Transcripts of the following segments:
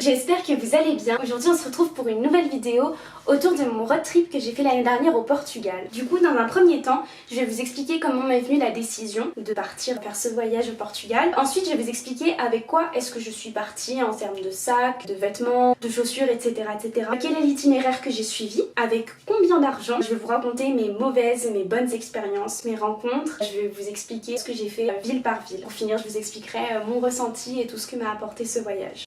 j'espère que vous allez bien. Aujourd'hui on se retrouve pour une nouvelle vidéo autour de mon road trip que j'ai fait l'année dernière au Portugal. Du coup dans un premier temps, je vais vous expliquer comment m'est venue la décision de partir faire ce voyage au Portugal. Ensuite je vais vous expliquer avec quoi est-ce que je suis partie en termes de sacs, de vêtements, de chaussures, etc. etc. Quel est l'itinéraire que j'ai suivi, avec combien d'argent. Je vais vous raconter mes mauvaises et mes bonnes expériences, mes rencontres. Je vais vous expliquer ce que j'ai fait ville par ville. Pour finir je vous expliquerai mon ressenti et tout ce que m'a apporté ce voyage.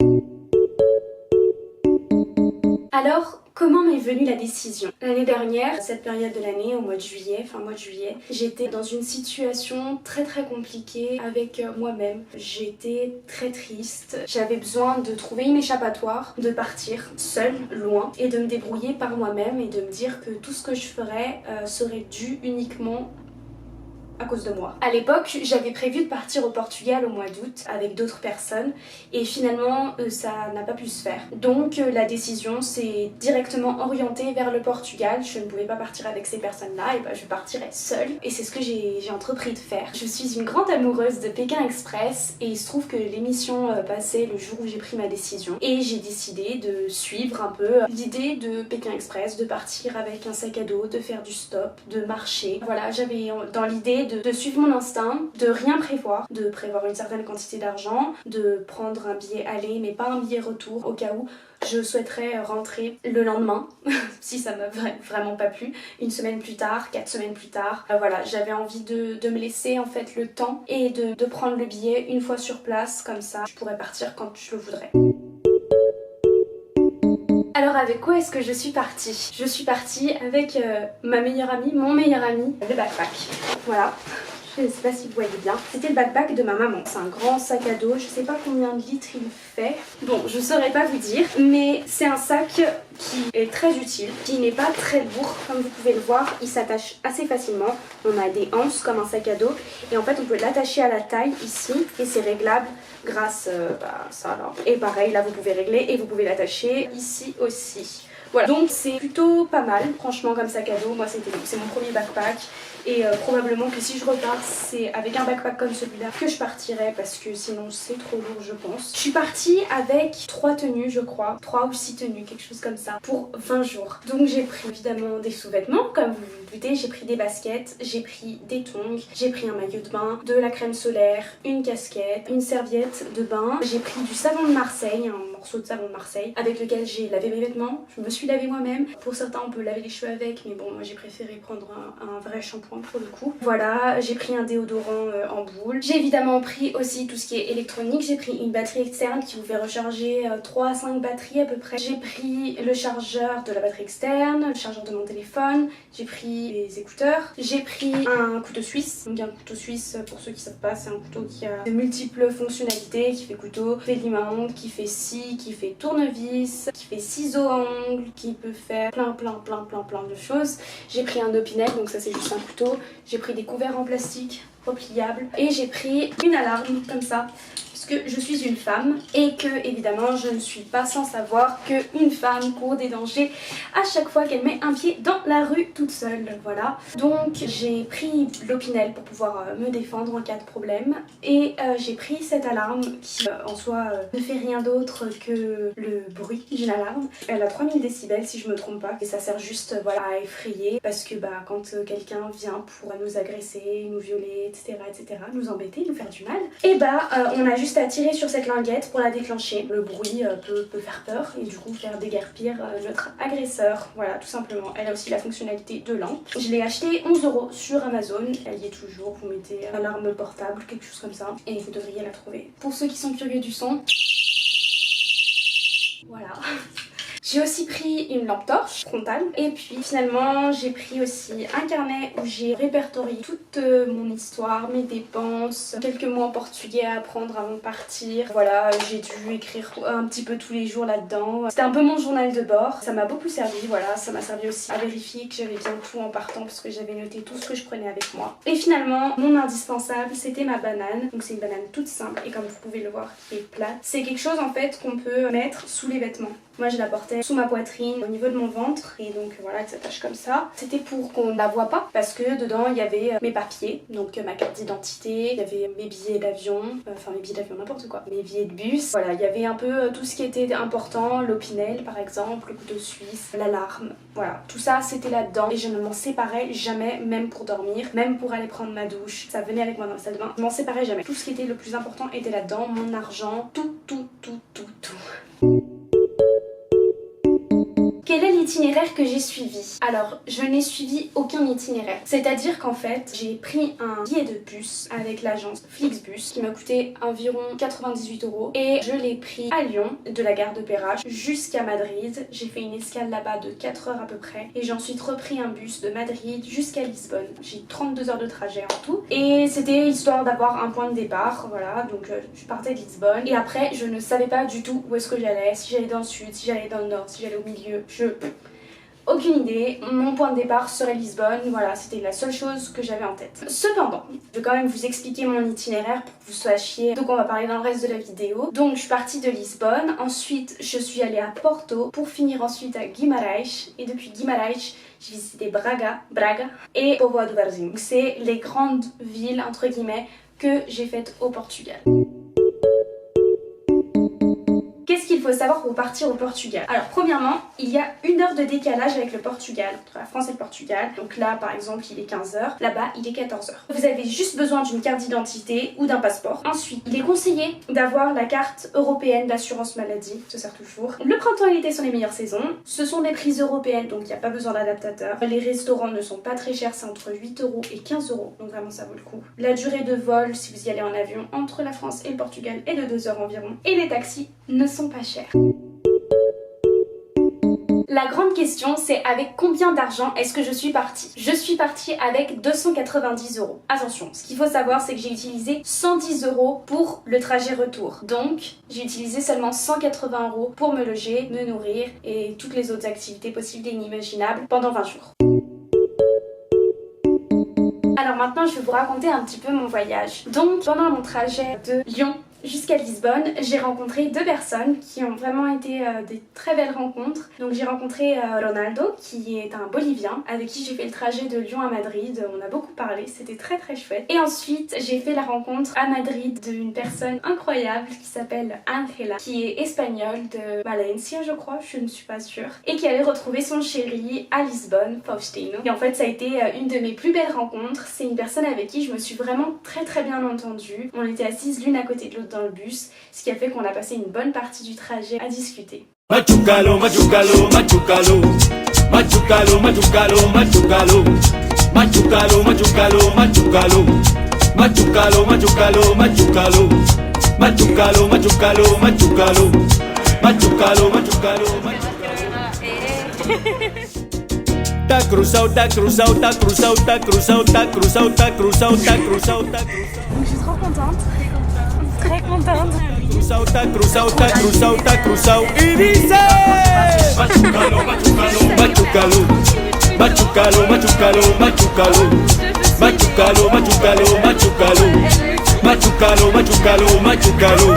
Alors, comment m'est venue la décision? L'année dernière, cette période de l'année, au mois de juillet, fin mois de juillet, j'étais dans une situation très compliquée avec moi-même. J'étais très triste, j'avais besoin de trouver une échappatoire, de partir seule, loin, et de me débrouiller par moi-même et de me dire que tout ce que je ferais serait dû uniquement à cause de moi. À l'époque, j'avais prévu de partir au Portugal au mois d'août avec d'autres personnes et finalement ça n'a pas pu se faire. Donc la décision s'est directement orientée vers le Portugal. Je ne pouvais pas partir avec ces personnes-là et je partirais seule. Et c'est ce que j'ai entrepris de faire. Je suis une grande amoureuse de Pékin Express et il se trouve que l'émission passait le jour où j'ai pris ma décision. Et j'ai décidé de suivre un peu l'idée de Pékin Express, de partir avec un sac à dos, de faire du stop, de marcher. Voilà, j'avais dans l'idée de suivre mon instinct, de rien prévoir, de prévoir une certaine quantité d'argent, de prendre un billet aller mais pas un billet retour au cas où je souhaiterais rentrer le lendemain si ça m'a vraiment pas plu, une semaine plus tard, 4 semaines plus tard. Voilà, j'avais envie de me laisser en fait le temps et de prendre le billet une fois sur place, comme ça je pourrais partir quand je le voudrais. Alors avec quoi est-ce que je suis partie? Je suis partie avec ma meilleure amie, mon meilleur ami, le backpack. Voilà, je sais pas si vous voyez bien. C'était le backpack de ma maman. C'est un grand sac à dos, je sais pas combien de litres il fait. Bon, je saurais pas vous dire, mais c'est un sac qui est très utile, qui n'est pas très lourd, comme vous pouvez le voir. Il s'attache assez facilement. On a des anses comme un sac à dos et en fait on peut l'attacher à la taille ici et c'est réglable grâce à ça là. Et pareil, là vous pouvez régler et vous pouvez l'attacher ici aussi. Voilà, donc c'est plutôt pas mal, franchement, comme sac à dos. Moi c'est mon premier backpack et probablement que si je repars, c'est avec un backpack comme celui-là que je partirai parce que sinon c'est trop lourd je pense. Je suis partie avec 3 tenues je crois, 3 ou 6 tenues, quelque chose comme ça, pour 20 jours. Donc j'ai pris évidemment des sous-vêtements, comme vous vous doutez, j'ai pris des baskets, j'ai pris des tongs, j'ai pris un maillot de bain, de la crème solaire, une casquette, une serviette de bain, j'ai pris du savon de Marseille, un morceau de savon de Marseille avec lequel j'ai lavé mes vêtements, je me suis lavé moi-même. Pour certains on peut laver les cheveux avec, mais bon moi j'ai préféré prendre un vrai shampoing pour le coup. Voilà, j'ai pris un déodorant en boule. J'ai évidemment pris aussi tout ce qui est électronique, j'ai pris une batterie externe qui vous fait recharger 3 à 5 batteries à peu près. J'ai pris le chargeur de la batterie externe, le chargeur de mon téléphone, j'ai pris les écouteurs, j'ai pris un couteau suisse. Donc un couteau suisse, pour ceux qui savent pas, c'est un couteau qui a de multiples fonctionnalités, qui fait couteau, qui fait lime-à-ongles, qui fait scie, qui fait tournevis, qui fait ciseaux à ongles, qui peut faire plein de choses. J'ai pris un Opinel, donc ça c'est juste un couteau. J'ai pris des couverts en plastique repliables et j'ai pris une alarme comme ça que je suis une femme et que évidemment je ne suis pas sans savoir qu'une femme court des dangers à chaque fois qu'elle met un pied dans la rue toute seule. Voilà, donc j'ai pris l'Opinel pour pouvoir me défendre en cas de problème et j'ai pris cette alarme qui en soi ne fait rien d'autre que le bruit d'une alarme. Elle a 3000 décibels si je me trompe pas et ça sert juste voilà à effrayer parce que quand quelqu'un vient pour nous agresser, nous violer, etc., nous embêter, nous faire du mal, et on a juste à tirer sur cette languette pour la déclencher. Le bruit peut faire peur et du coup faire déguerpir notre agresseur. Voilà, tout simplement. Elle a aussi la fonctionnalité de lampe. Je l'ai acheté 11 € sur Amazon. Elle y est toujours. Vous mettez alarme portable, quelque chose comme ça, et vous devriez la trouver. Pour ceux qui sont curieux du son, voilà. J'ai aussi pris une lampe torche frontale et puis finalement j'ai pris aussi un carnet où j'ai répertorié toute mon histoire, mes dépenses, quelques mots en portugais à apprendre avant de partir. Voilà, j'ai dû écrire un petit peu tous les jours là-dedans. C'était un peu mon journal de bord, ça m'a beaucoup servi, voilà, ça m'a servi aussi à vérifier que j'avais bien tout en partant parce que j'avais noté tout ce que je prenais avec moi. Et finalement, mon indispensable, c'était ma banane. Donc c'est une banane toute simple et comme vous pouvez le voir, qui est plate. C'est quelque chose en fait qu'on peut mettre sous les vêtements. Moi je la portais passait sous ma poitrine, au niveau de mon ventre, et donc voilà, elle s'attache comme ça. C'était pour qu'on ne la voit pas, parce que dedans il y avait mes papiers, donc ma carte d'identité, il y avait mes billets d'avion, enfin mes billets d'avion n'importe quoi, mes billets de bus, voilà, il y avait un peu tout ce qui était important, l'opinel par exemple, le couteau suisse, l'alarme, voilà, tout ça c'était là-dedans, et je ne m'en séparais jamais, même pour dormir, même pour aller prendre ma douche, ça venait avec moi dans la salle de bain, je m'en séparais jamais. Tout ce qui était le plus important était là-dedans, mon argent, tout. Quel est l'itinéraire que j'ai suivi? Alors, je n'ai suivi aucun itinéraire. C'est-à-dire qu'en fait, j'ai pris un billet de bus avec l'agence Flixbus qui m'a coûté environ 98 € et je l'ai pris à Lyon, de la gare de Perrache jusqu'à Madrid. J'ai fait une escale là-bas de 4 heures à peu près et j'ai ensuite repris un bus de Madrid jusqu'à Lisbonne. J'ai 32 heures de trajet en tout et c'était histoire d'avoir un point de départ, voilà, donc je partais de Lisbonne et après je ne savais pas du tout où est-ce que j'allais, si j'allais dans le sud, si j'allais dans le nord, si j'allais au milieu. Aucune idée, mon point de départ serait Lisbonne, voilà, c'était la seule chose que j'avais en tête. Cependant, je vais quand même vous expliquer mon itinéraire pour que vous sachiez de quoi on va parler dans le reste de la vidéo. Donc je suis partie de Lisbonne, ensuite je suis allée à Porto pour finir ensuite à Guimarães et depuis Guimarães j'ai visité Braga et Póvoa do Varzim. C'est les grandes villes entre guillemets que j'ai faites au Portugal. Qu'est-ce qu'il faut savoir pour partir au Portugal? Alors premièrement, il y a 1 heure de décalage avec le Portugal, entre la France et le Portugal. Donc là par exemple il est 15 h, là-bas il est 14 h. Vous avez juste besoin d'une carte d'identité ou d'un passeport. Ensuite, il est conseillé d'avoir la carte européenne d'assurance maladie, ça sert toujours. Le printemps et l'été sont les meilleures saisons. Ce sont des prises européennes donc il n'y a pas besoin d'adaptateur. Les restaurants ne sont pas très chers, c'est entre 8 € et 15 €, donc vraiment ça vaut le coup. La durée de vol si vous y allez en avion entre la France et le Portugal est de 2 heures environ. Et les taxis ne sont pas chers. La grande question c'est avec combien d'argent est-ce que je suis partie? Je suis partie avec 290 €. Attention, ce qu'il faut savoir c'est que j'ai utilisé 110 € pour le trajet retour. Donc j'ai utilisé seulement 180 € pour me loger, me nourrir et toutes les autres activités possibles et inimaginables pendant 20 jours. Alors maintenant je vais vous raconter un petit peu mon voyage. Donc pendant mon trajet de Lyon jusqu'à Lisbonne, j'ai rencontré 2 personnes qui ont vraiment été des très belles rencontres. Donc j'ai rencontré Ronaldo qui est un Bolivien avec qui j'ai fait le trajet de Lyon à Madrid. On a beaucoup parlé, c'était très très chouette. Et ensuite j'ai fait la rencontre à Madrid d'une personne incroyable qui s'appelle Angela, qui est espagnole de Valencia je crois, je ne suis pas sûre, et qui allait retrouver son chéri à Lisbonne, Faustino. Et en fait ça a été une de mes plus belles rencontres. C'est une personne avec qui je me suis vraiment très bien entendue. On était assises l'une à côté de l'autre dans le bus, ce qui a fait qu'on a passé une bonne partie du trajet à discuter. Machucalo, machucalo, machucalo. Machucalo, machucalo, machucalo. Machucalo, machucalo, machucalo. Machucalo, machucalo, machucalo. Machucalo, machucalo, machucalo. Machucalo, machucalo, machucalo. Ta cruzado, ta cruzado, ta cruzado, ta cruzado, ta cruzado, ta cruzado, ta cruzado, ta cruzado. Donc je suis trop contente. Très contente. Cruzado, ta cruzado, ta cruzado, ta cruzado. Y dice machucalo, machucalo, machucalo. Machucalo, machucalo, machucalo. Machucalo, machucalo, machucalo. Machucalo, machucalo, machucalo.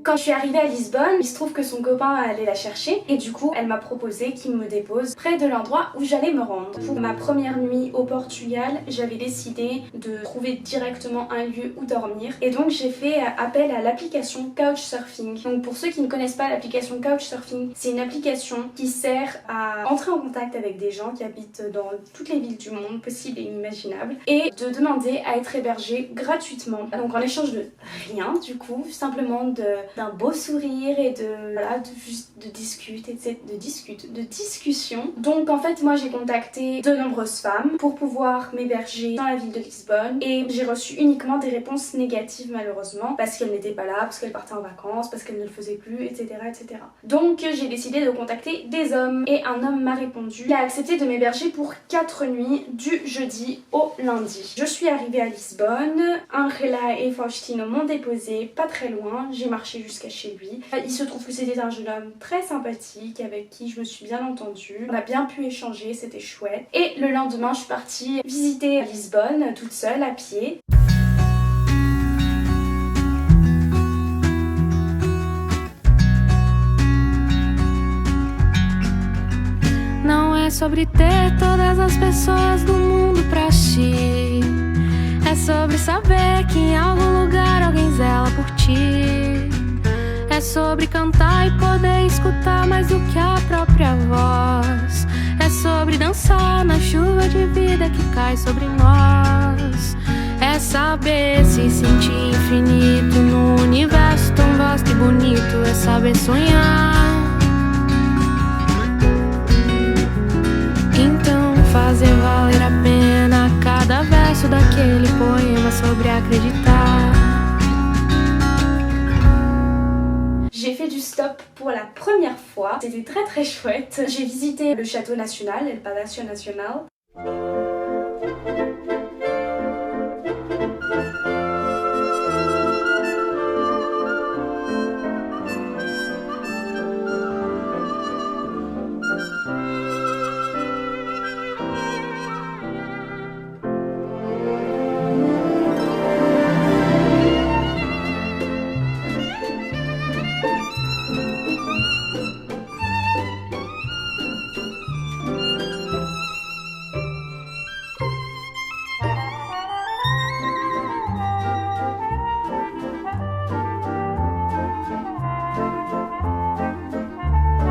Quand je suis arrivée à Lisbonne, il se trouve que son copain allait la chercher et du coup elle m'a proposé qu'il me dépose près de l'endroit où j'allais me rendre. Pour ma première nuit au Portugal, j'avais décidé de trouver directement un lieu où dormir et donc j'ai fait appel à l'application Couchsurfing. Donc pour ceux qui ne connaissent pas l'application Couchsurfing, c'est une application qui sert à entrer en contact avec des gens qui habitent dans toutes les villes du monde possibles et inimaginables et de demander à être hébergé gratuitement. Donc en échange de rien du coup, simplement d'un beau sourire et de discussion. Donc en fait moi j'ai contacté de nombreuses femmes pour pouvoir m'héberger dans la ville de Lisbonne et j'ai reçu uniquement des réponses négatives malheureusement parce qu'elles n'étaient pas là, parce qu'elles partaient en vacances, parce qu'elles ne le faisaient plus, etc. Donc j'ai décidé de contacter des hommes et un homme m'a répondu. Il a accepté de m'héberger pour 4 nuits du jeudi au lundi. Je suis arrivée à Lisbonne, Angela et Faustino m'ont déposé pas très loin, j'ai marché jusqu'à chez lui. Il se trouve que c'était un jeune homme très sympathique avec qui je me suis bien entendue. On a bien pu échanger, c'était chouette. Et le lendemain, je suis partie visiter Lisbonne toute seule à pied. sobre ter todas as pessoas do mundo pra ti. É sobre saber que em algum lugar alguém zela por ti. É sobre cantar e poder escutar mais do que a própria voz. É sobre dançar na chuva de vida que cai sobre nós. É saber se sentir infinito no universo tão vasto e bonito. É saber sonhar. Então fazer valer a pena cada verso daquele poema sobre acreditar. J'ai fait du stop pour la première fois, c'était très très chouette. J'ai visité le château national, El Palacio Nacional.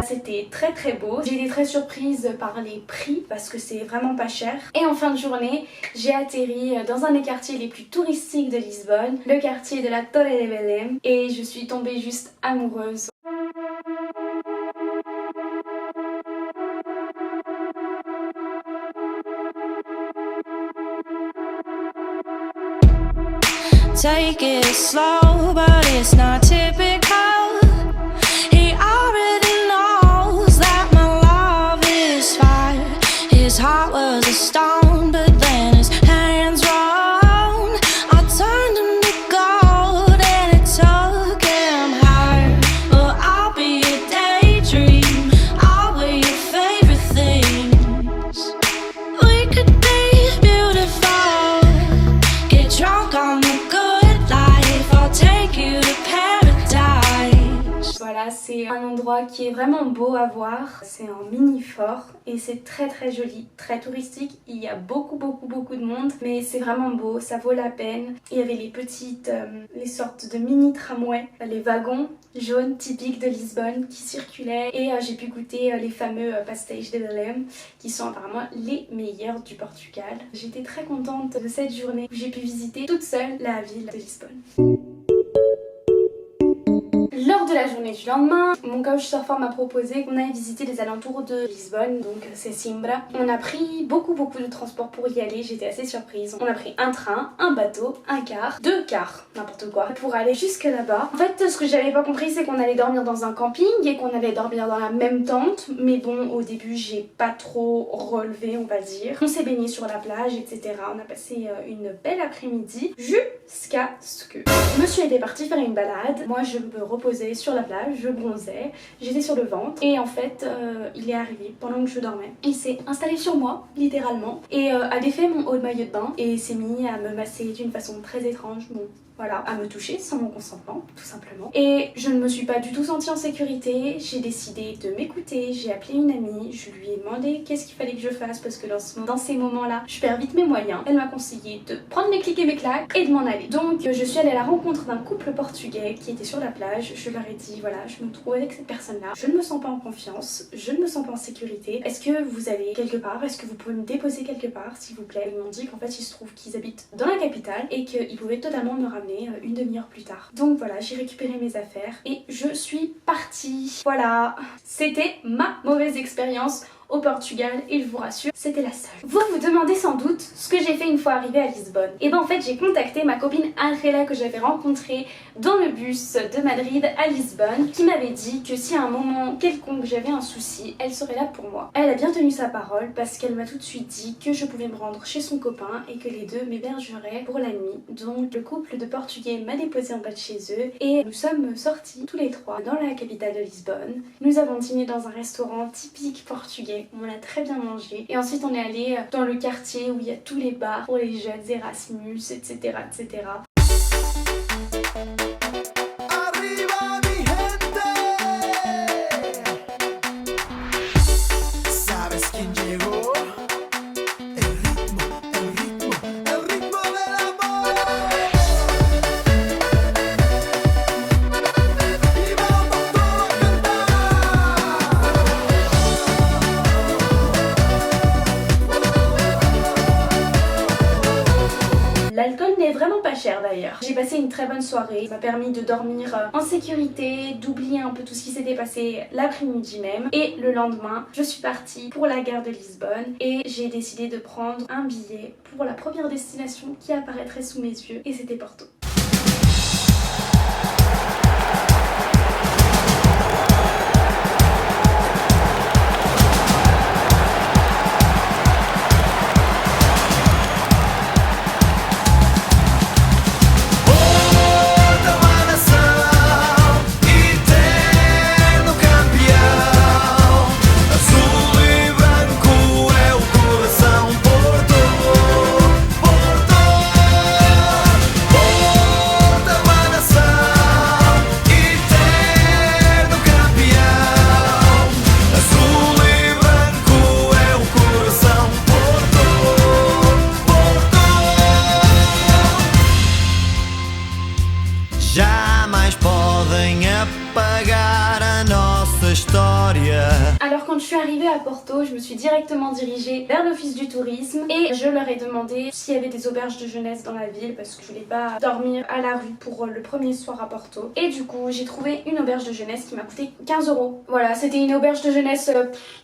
C'était très très beau. J'ai été très surprise par les prix parce que c'est vraiment pas cher. Et en fin de journée, j'ai atterri dans un des quartiers les plus touristiques de Lisbonne, le quartier de la Torre de Belém, et je suis tombée juste amoureuse. Take it slow, but it's not typical. He already knows that my love is fire. His heart was a stone, but then his hands round. I turned him to gold and it took him higher. Well, I'll be a daydream, I'll wear your favorite things. We could be beautiful, get drunk on the good life. I'll take you to paradise. Voilà, c'est un endroit qui est vraiment beau à voir. C'est un mini fort et c'est très très joli, très touristique. Il y a beaucoup de monde, mais c'est vraiment beau, ça vaut la peine. Il y avait les sortes de mini tramways, les wagons jaunes typiques de Lisbonne qui circulaient, et j'ai pu goûter les fameux pastéis de Belém qui sont apparemment les meilleurs du Portugal. J'étais très contente de cette journée où j'ai pu visiter toute seule la ville de Lisbonne. Lors de la journée du lendemain, mon couchsurfer m'a proposé qu'on aille visiter les alentours de Lisbonne, donc c'est Simbra. On a pris beaucoup de transports pour y aller, j'étais assez surprise. On a pris un train, un bateau, un car, 2 cars, n'importe quoi, pour aller jusque là-bas. En fait, ce que j'avais pas compris, c'est qu'on allait dormir dans un camping et qu'on allait dormir dans la même tente. Mais bon, au début, j'ai pas trop relevé, on va dire. On s'est baigné sur la plage, etc. On a passé une belle après-midi jusqu'à ce que monsieur était parti faire une balade. Moi, je me reposais sur la plage, je bronzais, j'étais sur le ventre, et en fait il est arrivé pendant que je dormais. Il s'est installé sur moi, littéralement, et a défait mon haut de maillot de bain et s'est mis à me masser d'une façon très étrange. Bon, voilà, à me toucher sans mon consentement, tout simplement. Et je ne me suis pas du tout sentie en sécurité, j'ai décidé de m'écouter, j'ai appelé une amie, je lui ai demandé qu'est-ce qu'il fallait que je fasse parce que dans ces moments-là, je perds vite mes moyens. Elle m'a conseillé de prendre mes clics et mes claques et de m'en aller. Donc je suis allée à la rencontre d'un couple portugais qui était sur la plage. Je leur ai dit voilà, je me trouve avec cette personne-là, je ne me sens pas en confiance, je ne me sens pas en sécurité. Est-ce que vous allez quelque part? Est-ce que vous pouvez me déposer quelque part s'il vous plaît? Ils m'ont dit qu'en fait il se trouve qu'ils habitent dans la capitale et qu'ils pouvaient totalement me ramener une demi-heure plus tard. Donc voilà, j'ai récupéré mes affaires et je suis partie. Voilà, c'était ma mauvaise expérience au Portugal et je vous rassure, c'était la seule. Vous vous demandez sans doute ce que j'ai fait une fois arrivée à Lisbonne. Et ben en fait j'ai contacté ma copine Angela que j'avais rencontrée dans le bus de Madrid à Lisbonne, qui m'avait dit que si à un moment quelconque j'avais un souci, elle serait là pour moi. Elle a bien tenu sa parole parce qu'elle m'a tout de suite dit que je pouvais me rendre chez son copain et que les deux m'hébergeraient pour la nuit. Donc le couple de Portugais m'a déposé en bas de chez eux et nous sommes sortis tous les trois dans la capitale de Lisbonne. Nous avons dîné dans un restaurant typique portugais. On a très bien mangé et ensuite on est allé dans le quartier où il y a tous les bars pour les jeunes, Erasmus, etc. etc. Sabes quién llegó. d'ailleurs. J'ai passé une très bonne soirée, ça m'a permis de dormir en sécurité, d'oublier un peu tout ce qui s'était passé l'après-midi même. Et le lendemain, je suis partie pour la gare de Lisbonne et j'ai décidé de prendre un billet pour la première destination qui apparaîtrait sous mes yeux et c'était Porto. Alors quand je suis arrivée à Porto, je me suis directement dirigée vers l'office du tourisme et je leur ai demandé s'il y avait des auberges de jeunesse dans la ville parce que je voulais pas dormir à la rue pour le premier soir à Porto. Et du coup j'ai trouvé une auberge de jeunesse qui m'a coûté 15 €. Voilà, c'était une auberge de jeunesse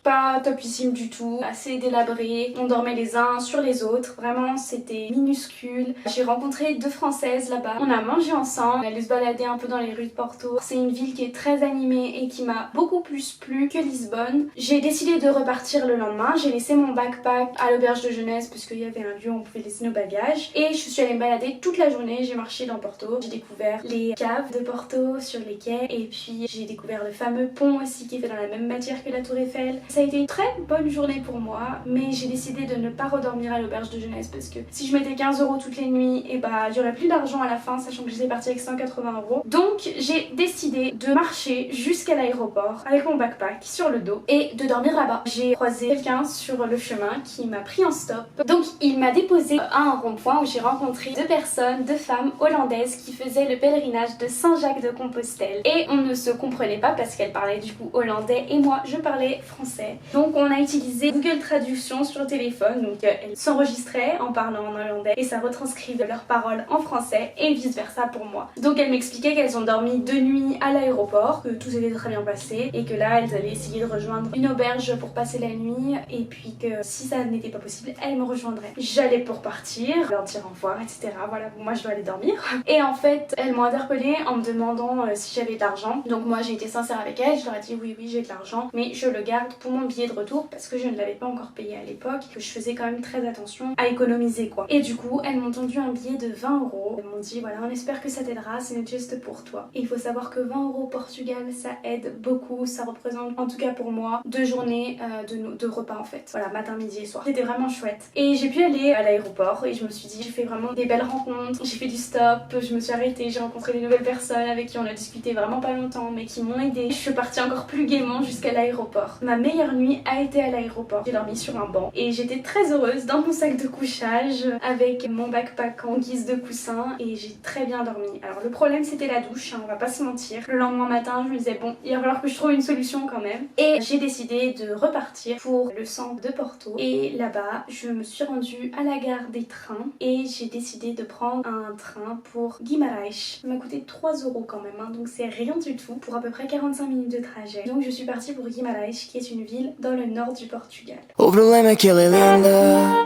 pas topissime du tout, assez délabrée, on dormait les uns sur les autres, vraiment c'était minuscule. J'ai rencontré 2 Françaises là-bas, on a mangé ensemble, on allait se balader un peu dans les rues de Porto. C'est une ville qui est très animée et qui m'a beaucoup plus plu que Lisbonne. J'ai décidé de repartir le lendemain, j'ai laissé mon backpack à l'auberge de jeunesse parce qu'il y avait un lieu où on pouvait laisser nos bagages et je suis allée me balader toute la journée, j'ai marché dans Porto, j'ai découvert les caves de Porto sur les quais et puis j'ai découvert le fameux pont aussi qui est fait dans la même matière que la tour Eiffel. Ça a été une très bonne journée pour moi mais j'ai décidé de ne pas redormir à l'auberge de jeunesse parce que si je mettais 15 € toutes les nuits et bah j'aurais plus d'argent à la fin sachant que j'étais partie avec 180 €. Donc j'ai décidé de marcher jusqu'à l'aéroport avec mon backpack sur le dos et de dormir là-bas. J'ai croisé quelqu'un sur le chemin qui m'a pris en stop. Donc il m'a déposé à un rond-point où j'ai rencontré 2 personnes, 2 femmes hollandaises qui faisaient le pèlerinage de Saint-Jacques-de-Compostelle. Et on ne se comprenait pas parce qu'elles parlaient du coup hollandais et moi je parlais français. Donc on a utilisé Google Traduction sur le téléphone. Donc elles s'enregistraient en parlant en hollandais et ça retranscrivait leurs paroles en français et vice versa pour moi. Donc elles m'expliquaient qu'elles ont dormi 2 nuits à l'aéroport, que tout s'était très bien passé et que là elles allaient essayer de rejoindre une auberge pour passer la nuit et puis que si ça n'était pas possible, elles me rejoindraient. J'allais pour partir, leur dire au revoir, etc. Voilà, moi je dois aller dormir. Et en fait, elles m'ont interpellée en me demandant si j'avais de l'argent. Donc moi j'ai été sincère avec elles, je leur ai dit oui j'ai de l'argent, mais je le garde pour mon billet de retour parce que je ne l'avais pas encore payé à l'époque, que je faisais quand même très attention à économiser quoi. Et du coup, elles m'ont tendu un billet de 20 €. Elles m'ont dit voilà, on espère que ça t'aidera, c'est une geste pour toi. Et il faut savoir que 20 € au Portugal, ça aide beaucoup, ça représente en tout cas pour moi 2 journées de repas en fait. Voilà, matin, midi et soir. C'était vraiment chouette. Et j'ai pu aller à l'aéroport et je me suis dit j'ai fait vraiment des belles rencontres, j'ai fait du stop, je me suis arrêtée, j'ai rencontré des nouvelles personnes avec qui on a discuté vraiment pas longtemps mais qui m'ont aidée. Je suis partie encore plus gaiement jusqu'à l'aéroport. Ma meilleure nuit a été à l'aéroport. J'ai dormi sur un banc et j'étais très heureuse dans mon sac de couchage avec mon backpack en guise de coussin et j'ai très bien dormi. Alors le problème c'était la douche, hein, on va pas se mentir. Le lendemain matin je me disais bon, il va falloir que je trouve une solution quand même et j'ai décidé de repartir pour le centre de Porto et là-bas je me suis rendue à la gare des trains et j'ai décidé de prendre un train pour Guimarães. Ça m'a coûté 3 € quand même, hein, donc c'est rien du tout pour à peu près 45 minutes de trajet. Donc je suis partie pour Guimarães qui est une ville dans le nord du Portugal. O problema é que ela é linda.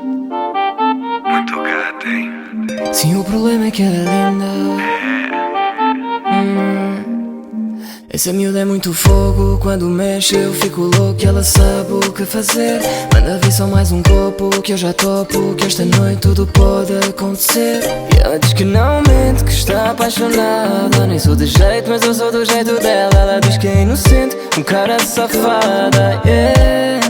Muito gata, hein? Sim, o problema é que ela é linda. Essa miúda é muito fogo, quando mexe eu fico louco. Ela sabe o que fazer, manda vir só mais um copo que eu já topo, que esta noite tudo pode acontecer. E ela diz que não mente, que está apaixonada. Nem sou de jeito, mas eu sou do jeito dela. Ela diz que é inocente, um cara safada, yeah.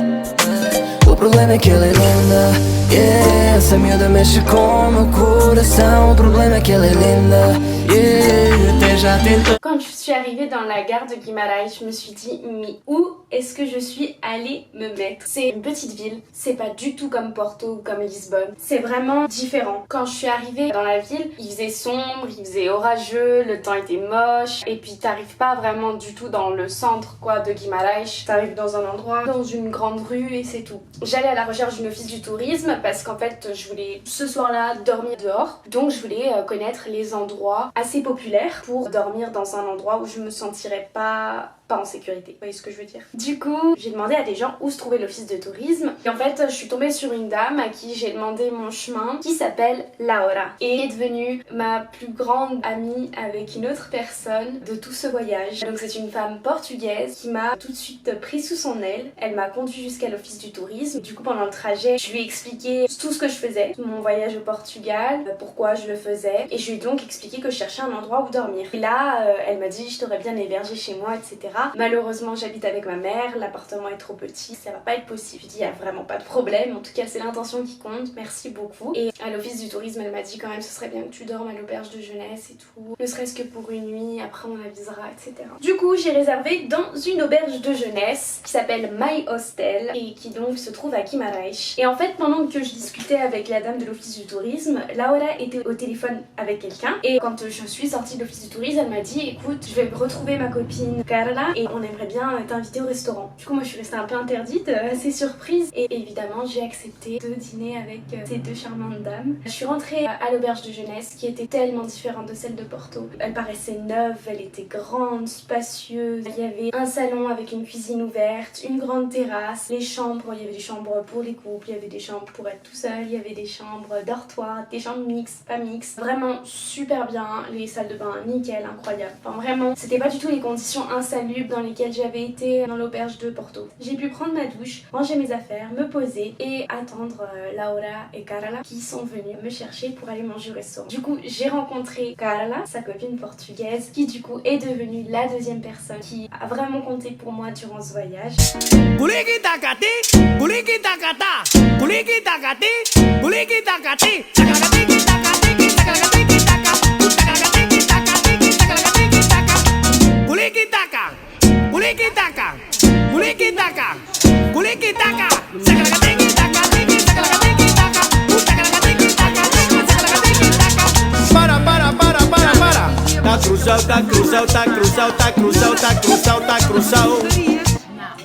O problema é que ela é linda, yeah. Essa miúda mexe com o meu coração. O problema é que ela é linda, Yeah, até já tentou. Quand je suis arrivée dans la gare de Guimarães, je me suis dit, mais où est-ce que je suis allée me mettre? C'est une petite ville, c'est pas du tout comme Porto ou comme Lisbonne, c'est vraiment différent. Quand je suis arrivée dans la ville, il faisait sombre, il faisait orageux, le temps était moche, et puis t'arrives pas vraiment du tout dans le centre quoi de Guimarães, t'arrives dans un endroit, dans une grande rue et c'est tout. J'allais à la recherche d'une office du tourisme parce qu'en fait je voulais ce soir-là dormir dehors, donc je voulais connaître les endroits assez populaires pour dormir dans un endroit où je me sentirais pas en sécurité. Vous voyez ce que je veux dire? Du coup, j'ai demandé à des gens où se trouvait l'office de tourisme et en fait, je suis tombée sur une dame à qui j'ai demandé mon chemin qui s'appelle Laura et est devenue ma plus grande amie avec une autre personne de tout ce voyage. Donc c'est une femme portugaise qui m'a tout de suite pris sous son aile. Elle m'a conduit jusqu'à l'office du tourisme. Du coup, pendant le trajet, je lui ai expliqué tout ce que je faisais, mon voyage au Portugal, pourquoi je le faisais et je lui ai donc expliqué que je cherchais un endroit où dormir. Et là, elle m'a dit je t'aurais bien hébergé chez moi, etc. Malheureusement, j'habite avec ma mère, l'appartement est trop petit, ça va pas être possible. Je dis, il y a vraiment pas de problème, en tout cas, c'est l'intention qui compte, merci beaucoup. Et à l'office du tourisme, elle m'a dit quand même, ce serait bien que tu dormes à l'auberge de jeunesse et tout, ne serait-ce que pour une nuit, après on avisera, etc. Du coup, j'ai réservé dans une auberge de jeunesse qui s'appelle My Hostel et qui donc se trouve à Guimarães. Et en fait, pendant que je discutais avec la dame de l'office du tourisme, Laura était au téléphone avec quelqu'un et quand je suis sortie de l'office du tourisme, elle m'a dit, écoute, je vais retrouver ma copine Carla et on aimerait bien t'inviter au restaurant. Du coup moi je suis restée un peu interdite, assez surprise et évidemment j'ai accepté de dîner avec ces deux charmantes dames. Je suis rentrée à l'auberge de jeunesse qui était tellement différente de celle de Porto. Elle paraissait neuve, elle était grande, spacieuse, il y avait un salon avec une cuisine ouverte, une grande terrasse, les chambres, il y avait des chambres pour les couples, il y avait des chambres pour être tout seul, il y avait des chambres dortoirs, des chambres mixtes, pas mixtes, vraiment super bien, les salles de bain nickel, incroyable, enfin vraiment c'était pas du tout les conditions insalubres dans lesquelles j'avais été dans l'auberge de Porto. J'ai pu prendre ma douche, ranger mes affaires, me poser et attendre Laura et Carla qui sont venus me chercher pour aller manger au restaurant. Du coup, j'ai rencontré Carla, sa copine portugaise, qui du coup est devenue la deuxième personne qui a vraiment compté pour moi durant ce voyage. Kuliki takati, kuliki takata, kuliki takati, kuliki takati, takatiki takatiki takatiki taka, takatiki takatiki takatiki taka, kuliki taka, kuliki taka, kuliki taka, kuliki taka, takatiki takatiki takatiki taka, takatiki takatiki takatiki taka. Para. Tá cruzado, tá cruzado, tá cruzado, tá cruzado, tá cruzado, tá cruzado.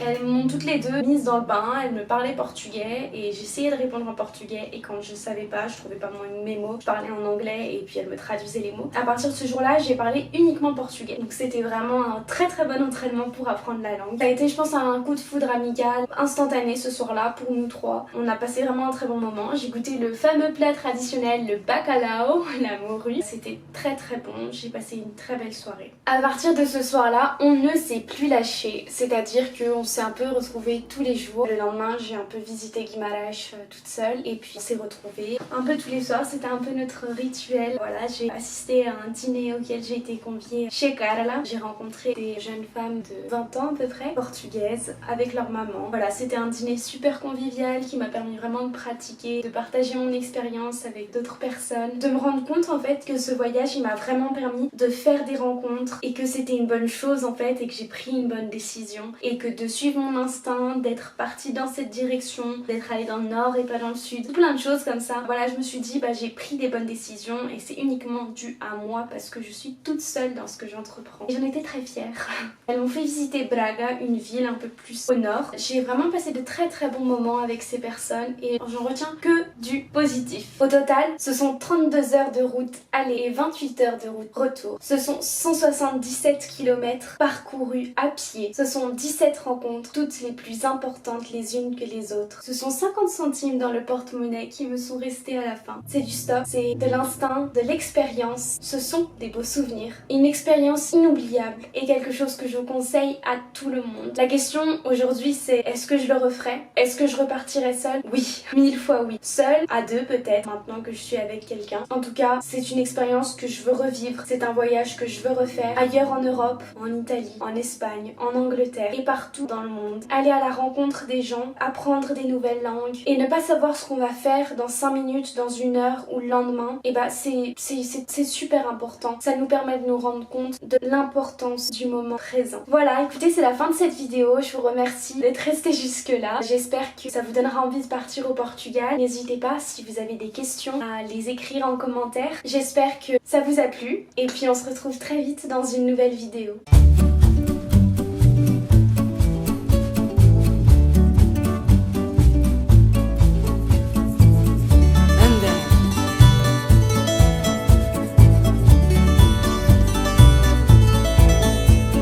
Elles m'ont toutes les deux mise dans le bain, elles me parlaient portugais et j'essayais de répondre en portugais et quand je savais pas, je trouvais pas mes mots, je parlais en anglais et puis elles me traduisaient les mots. À partir de ce jour-là, j'ai parlé uniquement portugais. Donc c'était vraiment un très bon entraînement pour apprendre la langue. Ça a été je pense un coup de foudre amical, instantané ce soir-là pour nous trois. On a passé vraiment un très bon moment. J'ai goûté le fameux plat traditionnel, le bacalhau, la morue. C'était très bon, j'ai passé une très belle soirée. À partir de ce soir-là, on ne s'est plus lâché, c'est-à-dire qu'on s'est un peu retrouvés tous les jours. Le lendemain, j'ai un peu visité Guimarães toute seule et puis on s'est retrouvés un peu tous les soirs. C'était un peu notre rituel. Voilà, j'ai assisté à un dîner auquel j'ai été conviée chez Carla. J'ai rencontré des jeunes femmes de 20 ans à peu près, portugaises, avec leur maman. Voilà, c'était un dîner super convivial qui m'a permis vraiment de pratiquer, de partager mon expérience avec d'autres personnes, de me rendre compte en fait que ce voyage il m'a vraiment permis de faire des rencontres et que c'était une bonne chose en fait et que j'ai pris une bonne décision et que de suivre mon instinct, d'être partie dans cette direction, d'être allée dans le nord et pas dans le sud, plein de choses comme ça. Voilà, je me suis dit j'ai pris des bonnes décisions et c'est uniquement dû à moi parce que je suis toute seule dans ce que j'entreprends. Et j'en étais très fière. Elles m'ont fait visiter Braga, une ville un peu plus au nord. J'ai vraiment passé de très bons moments avec ces personnes et j'en retiens que du positif. Au total, ce sont 32 heures de route aller et 28 heures de route retour. Ce sont 177 km parcourus à pied. Ce sont 17 rencontres, toutes les plus importantes les unes que les autres. Ce sont 50 centimes dans le porte-monnaie qui me sont restés à la fin. C'est du stop, c'est de l'instinct, de l'expérience. Ce sont des beaux souvenirs. Une expérience inoubliable et quelque chose que je conseille à tout le monde. La question aujourd'hui c'est est-ce que je le referais? Est-ce que je repartirais seule? Oui, 1000 fois oui. Seule, à deux peut-être, maintenant que je suis avec quelqu'un. En tout cas, c'est une expérience que je veux revivre. C'est un voyage que je veux refaire ailleurs en Europe, en Italie, en Espagne, en Angleterre et partout dans dans le monde. Aller à la rencontre des gens, apprendre des nouvelles langues et ne pas savoir ce qu'on va faire dans 5 minutes, dans 1 heure ou le lendemain, et bah c'est super important. Ça nous permet de nous rendre compte de l'importance du moment présent. Voilà, écoutez, c'est la fin de cette vidéo. Je vous remercie d'être resté jusque là. J'espère que ça vous donnera envie de partir au Portugal. N'hésitez pas, si vous avez des questions, à les écrire en commentaire. J'espère que ça vous a plu et puis on se retrouve très vite dans une nouvelle vidéo.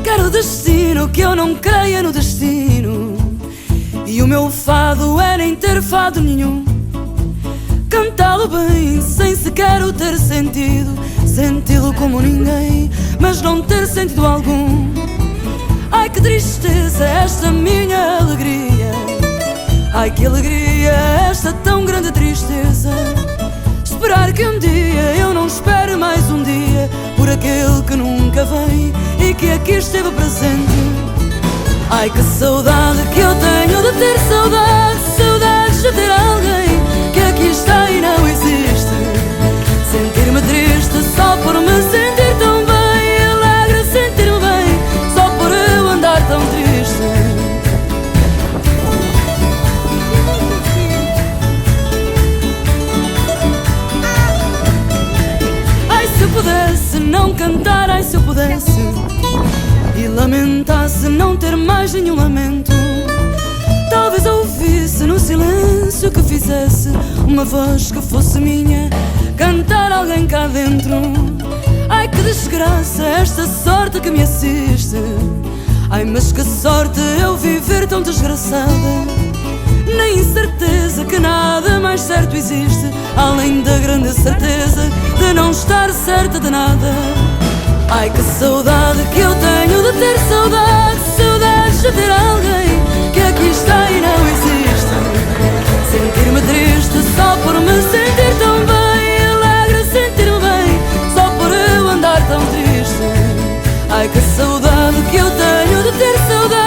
Quero destino, que eu não creia no destino. E o meu fado é nem ter fado nenhum. Cantá-lo bem, sem sequer o ter sentido. Senti-lo como ninguém, mas não ter sentido algum. Ai que tristeza esta minha alegria. Ai que alegria esta tão grande tristeza. Esperar que um dia eu não espere mais um dia por aquele que nunca vem e que aqui esteve presente. Ai que saudade que eu tenho de ter saudade. Saudades de ter alguém que aqui está e não existe. Sentir-me triste só por me sentir tão bem. Alegre sentir-me bem só por eu andar tão triste. Ai se eu pudesse não cantar, ai se eu pudesse e lamentasse não ter mais nenhum lamento. Talvez ouvisse no silêncio que fizesse uma voz que fosse minha, cantar alguém cá dentro. Ai que desgraça esta sorte que me assiste. Ai mas que sorte eu viver tão desgraçada. Na incerteza que nada mais certo existe, além da grande certeza de não estar certa de nada. Ai que saudade que eu tenho de ter saudade. Saudades de ter alguém que aqui está e não existe. Sentir-me triste só por me sentir tão bem. Alegre sentir-me bem só por eu andar tão triste. Ai que saudade que eu tenho de ter saudade.